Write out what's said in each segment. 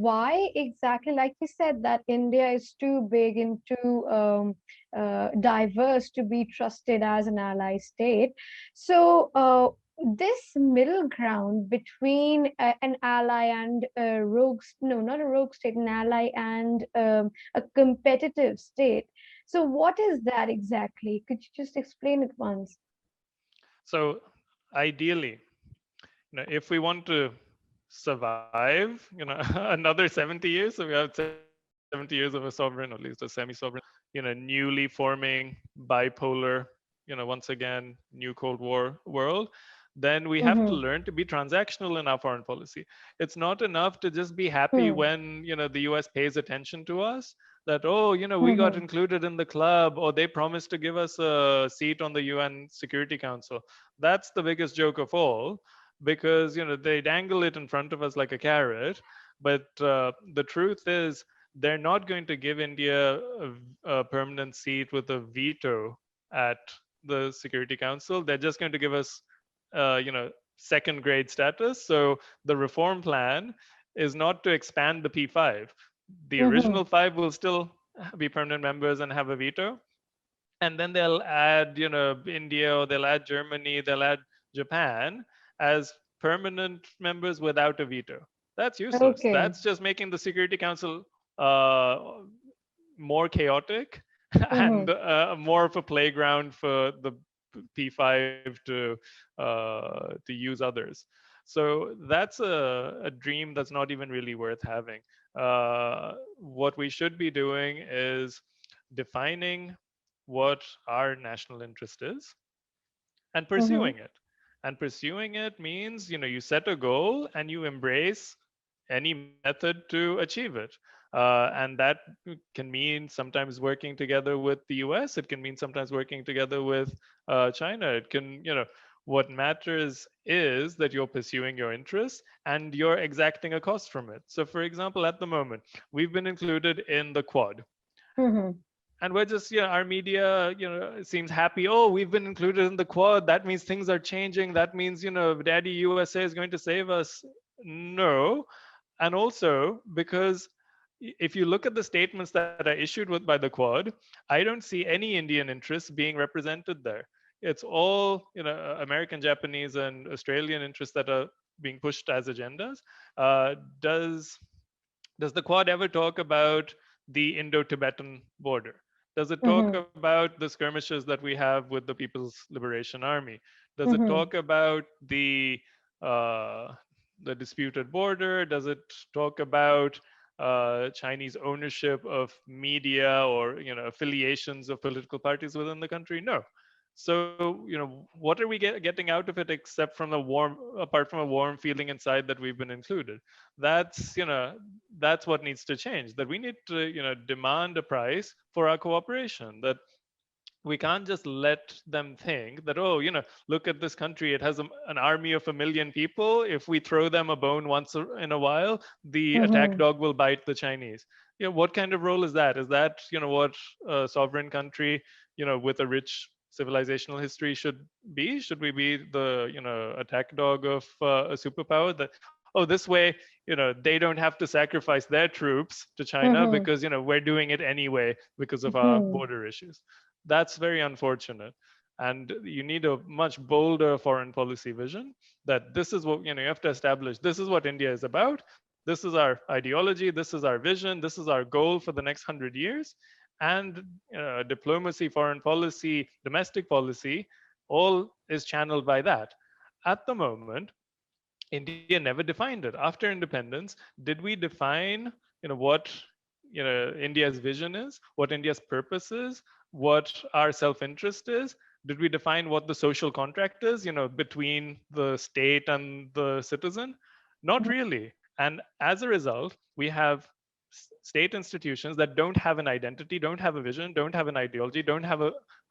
why exactly, like you said, that India is too big and too diverse to be trusted as an ally state. So, this middle ground between an ally and a rogue, no, not a rogue state, an ally and a competitive state. So, what is that exactly? Could you just explain it once? So ideally, if we want to survive, another 70 years, so we have 70 years of a sovereign, or at least a semi-sovereign, newly forming bipolar, once again, new Cold War world, then we have to Mm-hmm. learn to be transactional in our foreign policy. It's not enough to just be happy Mm-hmm. when, the US pays attention to us, that, oh, we got Mm-hmm. included in the club, or they promised to give us a seat on the UN Security Council. That's the biggest joke of all, because they dangle it in front of us like a carrot, but the truth is they're not going to give India a permanent seat with a veto at the Security Council. They're just going to give us second grade status. So the reform plan is not to expand the P5. The Mm-hmm. original five will still be permanent members and have a veto, and then they'll add India, or they'll add Germany, they'll add Japan as permanent members without a veto. That's useless. Okay. That's just making the Security Council uh, more chaotic Mm-hmm. and more of a playground for the P5 to use others. So that's a dream that's not even really worth having. What we should be doing is defining what our national interest is and Mm-hmm. pursuing it. And pursuing it means, you set a goal and you embrace any method to achieve it. And that can mean sometimes working together with the US. It can mean sometimes working together with China. It can, what matters is that you're pursuing your interests and you're exacting a cost from it. So, for example, at the moment, we've been included in the Quad, Mm-hmm. and we're just, our media, seems happy. Oh, we've been included in the Quad, that means things are changing, that means, daddy USA is going to save us. No. And also because if you look at the statements that are issued by the Quad, I don't see any Indian interests being represented there. It's all, American, Japanese, and Australian interests that are being pushed as agendas. Uh, does does the Quad ever talk about the Indo-Tibetan border? Does it talk Mm-hmm. about the skirmishes that we have with the People's Liberation Army? Does it Mm-hmm. talk about uh, the disputed border? Does it talk about Chinese ownership of media, or affiliations of political parties within the country? No. So what are we getting out of it except from apart from a warm feeling inside that we've been included? That's that's what needs to change. That we need to demand a price for our cooperation. That we can't just let them think that, oh, look at this country, it has an army of 1 million people. If we throw them a bone once in a while, the attack Mm-hmm. dog will bite the Chinese. What kind of role is that? Is that what a sovereign country with a rich civilizational history should be? Should we be the attack dog of a superpower? That, oh, this way they don't have to sacrifice their troops to China Mm-hmm. because we're doing it anyway because of our Mm-hmm. border issues. That's very unfortunate. And you need a much bolder foreign policy vision, that this is what you have to establish. This is what India is about. This is our ideology. This is our vision. This is our goal for the next 100 years. And diplomacy, foreign policy, domestic policy, all is channeled by that. At the moment, India never defined it. After independence, did we define, what, India's vision is, what India's purpose is, what our self-interest is? Did we define what the social contract is, between the state and the citizen? Not really. And as a result, we have state institutions that don't have an identity, don't have a vision, don't have an ideology, don't have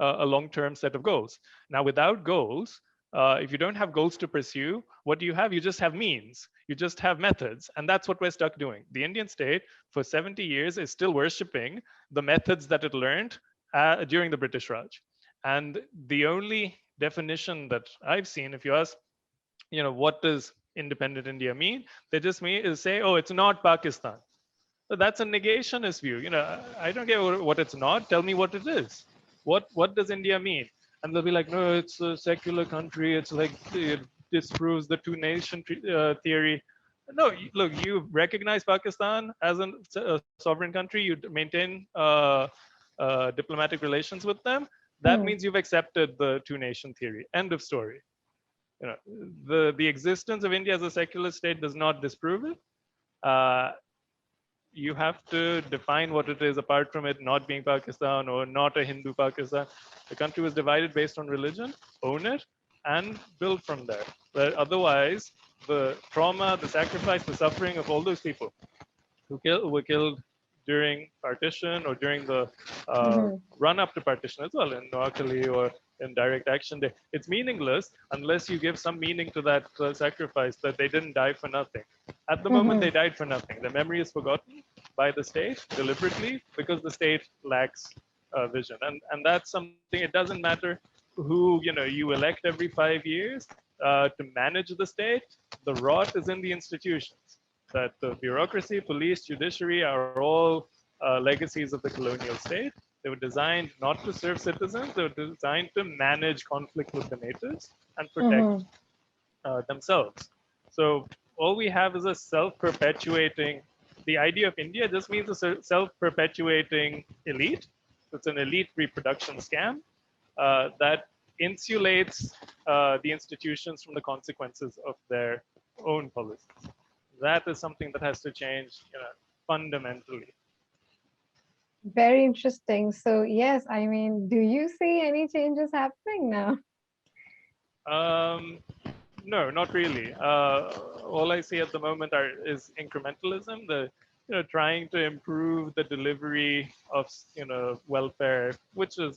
a long-term set of goals. Now, without goals, if you don't have goals to pursue, what do you have? You just have means. You just have methods. And that's what we're stuck doing. The Indian state, for 70 years, is still worshipping the methods that it learned during the British Raj. And the only definition that I've seen, if you ask, what does independent India mean? They just mean is say, oh, it's not Pakistan. So that's a negationist view. I don't care what it's not. Tell me what it is. What does India mean? And they'll be like, no, it's a secular country. It's like it disproves the two-nation theory. No, look, you recognize Pakistan as a sovereign country. You maintain diplomatic relations with them. That Hmm. means you've accepted the two-nation theory. End of story. The existence of India as a secular state does not disprove it. Uh, you have to define what it is apart from it not being Pakistan or not a Hindu Pakistan. The country was divided based on religion, own it, and build from there. But otherwise, the trauma, the sacrifice, the suffering of all those people were killed during partition or during the Hmm. run up to partition as well in Noakhali or in direct action day. It's meaningless unless you give some meaning to that sacrifice that they didn't die for nothing. At the moment, Hmm. they died for nothing. The memory is forgotten by the state deliberately because the state lacks vision. And that's something, it doesn't matter who you elect every 5 years to manage the state. The rot is in the institutions that the bureaucracy, police, judiciary are all legacies of the colonial state. They were designed not to serve citizens, they were designed to manage conflict with the natives and protect Hmm. themselves. So all we have is a self perpetuating, the idea of India just means a self perpetuating elite. It's an elite reproduction scam that insulates the institutions from the consequences of their own policies. That is something that has to change fundamentally. Very interesting. So, yes, I mean, do you see any changes happening now? Um, no, not really. All I see at the moment is incrementalism. The trying to improve the delivery of welfare, which is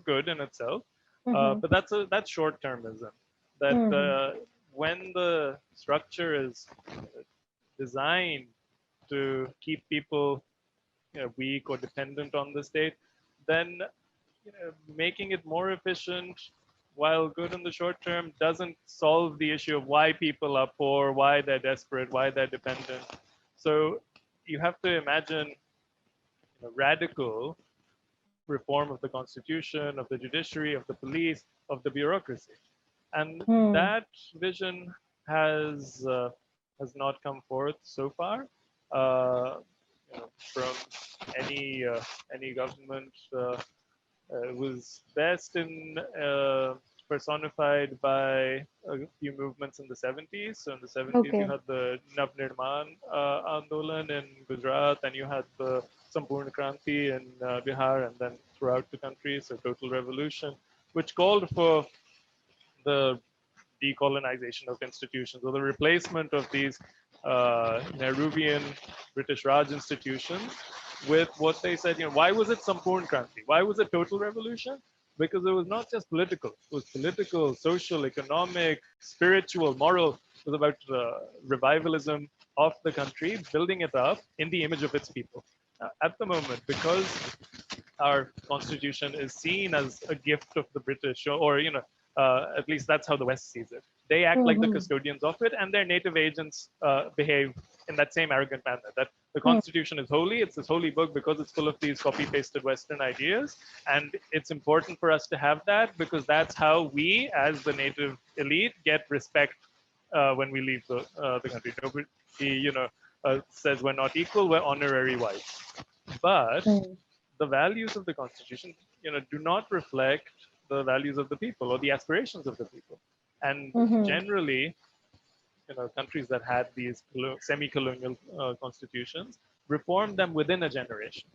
good in itself. Hmm. But that's short termism. That Hmm. when the structure is designed to keep people weak or dependent on the state, then making it more efficient while good in the short term doesn't solve the issue of why people are poor, why they're desperate, why they're dependent. So you have to imagine radical reform of the constitution, of the judiciary, of the police, of the bureaucracy, and Hmm. that vision has not come forth so far. Uh, from any government was best in personified by a few movements in the 70s. So in the 70s, you Okay. had the Navnirman Andolan in Gujarat, and you had the Sampurna Kranti in Bihar, and then throughout the country, so Total Revolution, which called for the decolonization of institutions or the replacement of these Nehruvian British Raj institutions with what they said, why was it Sampurn Kranti? Why was it total revolution? Because it was not just political, it was political, social, economic, spiritual, moral. It was about revivalism of the country, building it up in the image of its people. At the moment, because our constitution is seen as a gift of the British, or at least that's how the West sees it. They act like the Hmm. custodians of it, and their native agents behave in that same arrogant manner. That the Hmm. Constitution is holy; it's this holy book because it's full of these copy-pasted Western ideas, and it's important for us to have that because that's how we, as the native elite, get respect when we leave the country. Nobody, says we're not equal; we're honorary whites. But Hmm. the values of the constitution do not reflect the values of the people or the aspirations of the people, and Hmm. generally countries that had these semi-colonial constitutions reformed them within a generation.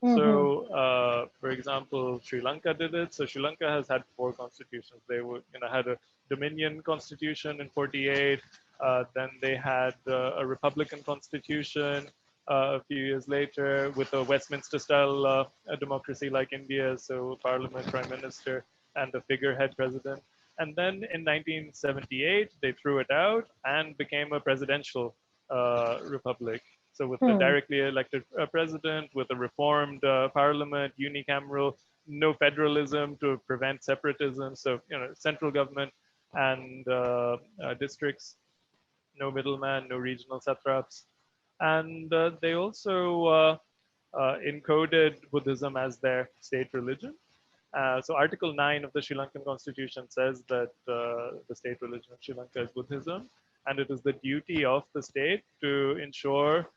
Hmm. So for example, Sri Lanka did it. So Sri Lanka has had four constitutions. They were had a dominion constitution in 48. Then they had a republican constitution a few years later with a Westminster style a democracy like India, so parliament, prime minister, and a figurehead president. And then in 1978, they threw it out and became a presidential republic. So with the Hmm. directly elected president, with a reformed parliament, unicameral, no federalism to prevent separatism. So central government and districts no middleman, no regional satraps. And they also encoded Buddhism as their state religion. So Article 9 of the Sri Lankan Constitution says that the state religion of Sri Lanka is Buddhism, and it is the duty of the state to ensure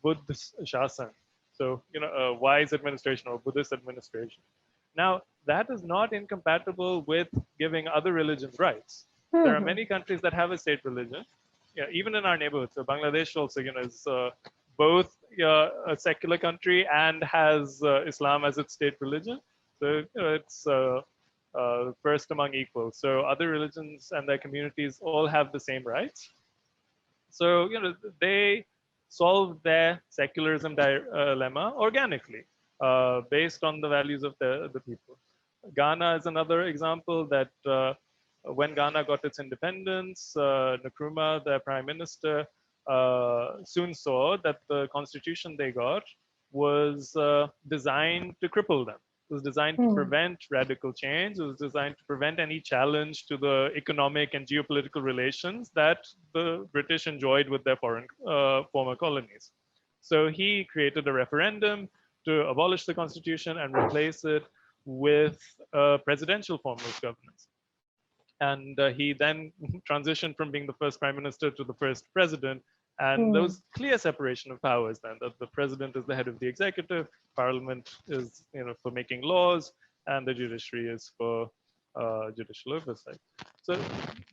Buddhist shasan, so wise administration or Buddhist administration. Now, that is not incompatible with giving other religions rights. There are Mhm. many countries that have a state religion. Yeah, even in our neighborhood. So Bangladesh also, is both a secular country and has Islam as its state religion. So it's first among equals. So other religions and their communities all have the same rights. So they solve their secularism dilemma organically, based on the values of the people. Ghana is another example that when Ghana got its independence, Nkrumah, the prime minister, soon saw that the constitution they got was designed to cripple them. It was designed to Mhm. prevent radical change. It was designed to prevent any challenge to the economic and geopolitical relations that the British enjoyed with their former colonies. So he created a referendum to abolish the constitution and replace it with a presidential form of governance. And he then transitioned from being the first prime minister to the first president. And there Mhm. was clear separation of powers then, that the president is the head of the executive, parliament is for making laws, and the judiciary is for judicial oversight. So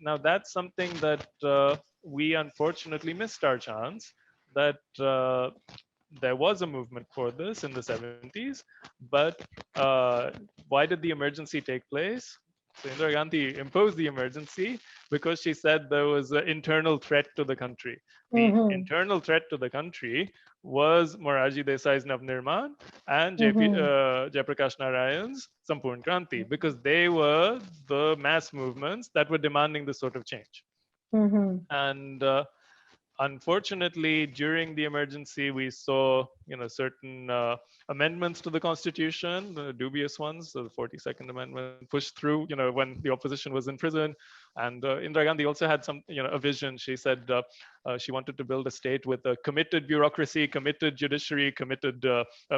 now that's something that we unfortunately missed our chance, that there was a movement for this in the 70s, but uh, why did the emergency take place? So Indira Gandhi imposed the emergency because she said there was an internal threat to the country. The Mhm. internal threat to the country was Morarji Desai's Navnirman and Mhm. Jayaprakash Narayan's Sampurn Kranti, because they were the mass movements that were demanding this sort of change. Mhm. And unfortunately, during the emergency, we saw certain amendments to the constitution, the dubious ones. So the 42nd Amendment pushed through, when the opposition was in prison. And Indira Gandhi also had some, a vision. She said she wanted to build a state with a committed bureaucracy, committed judiciary, committed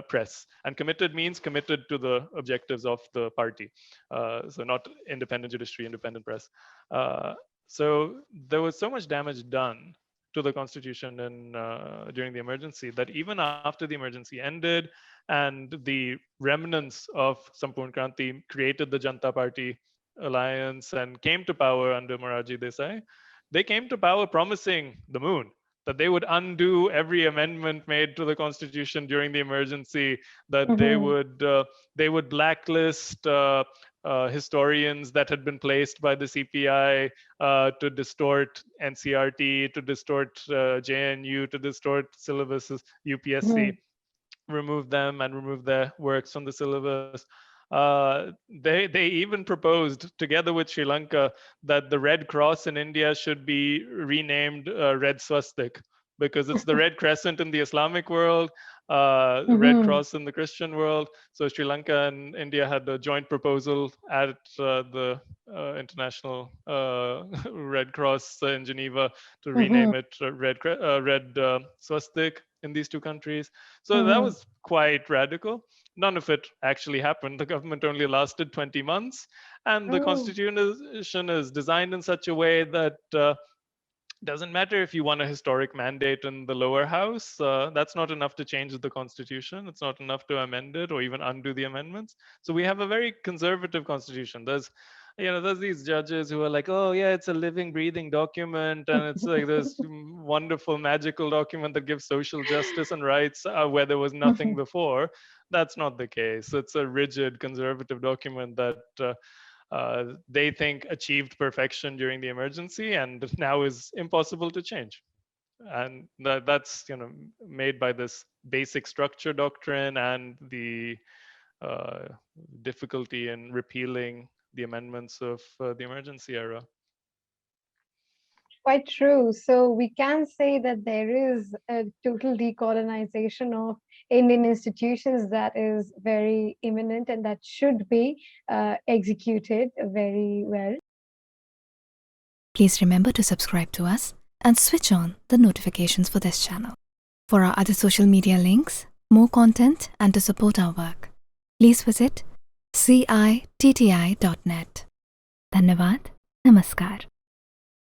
press. And committed means committed to the objectives of the party. So not independent judiciary, independent press. Uh, so there was so much damage done to the constitution during the emergency that even after the emergency ended and the remnants of Sampurn Kranti created the Janata Party alliance and came to power under Morarji Desai, they came to power promising the moon, that they would undo every amendment made to the constitution during the emergency, that Mhm. they would blacklist historians that had been placed by the CPI to distort NCRT, to distort JNU, to distort syllabuses, UPSC, Mhm. remove them and remove their works from the syllabus. They even proposed, together with Sri Lanka, that the Red Cross in India should be renamed Red Swastik, because it's the Red Crescent in the Islamic world, Red Mhm. Cross in the Christian world. So Sri Lanka and India had a joint proposal at the International Red Cross in Geneva to Mhm. rename it Red Swastik in these two countries. So that Mhm. was quite radical. None of it actually happened. The government only lasted 20 months. And the Oh. constitution is designed in such a way that doesn't matter if you won a historic mandate in the lower house. That's not enough to change the constitution. It's not enough to amend it or even undo the amendments. So we have a very conservative constitution. There's these judges who are like, oh yeah, it's a living, breathing document, and it's like this wonderful, magical document that gives social justice and rights where there was nothing before. That's not the case. It's a rigid, conservative document that they think achieved perfection during the emergency and now is impossible to change. And that's made by this basic structure doctrine and the uh, difficulty in repealing the amendments of the emergency era. Quite true. So we can say that there is a total decolonization of Indian institutions that is very imminent and that should be executed very well. Please remember to subscribe to us and switch on the notifications for this channel. For our other social media links, more content, and to support our work, please visit citti.net. Dhanyavad. Namaskar.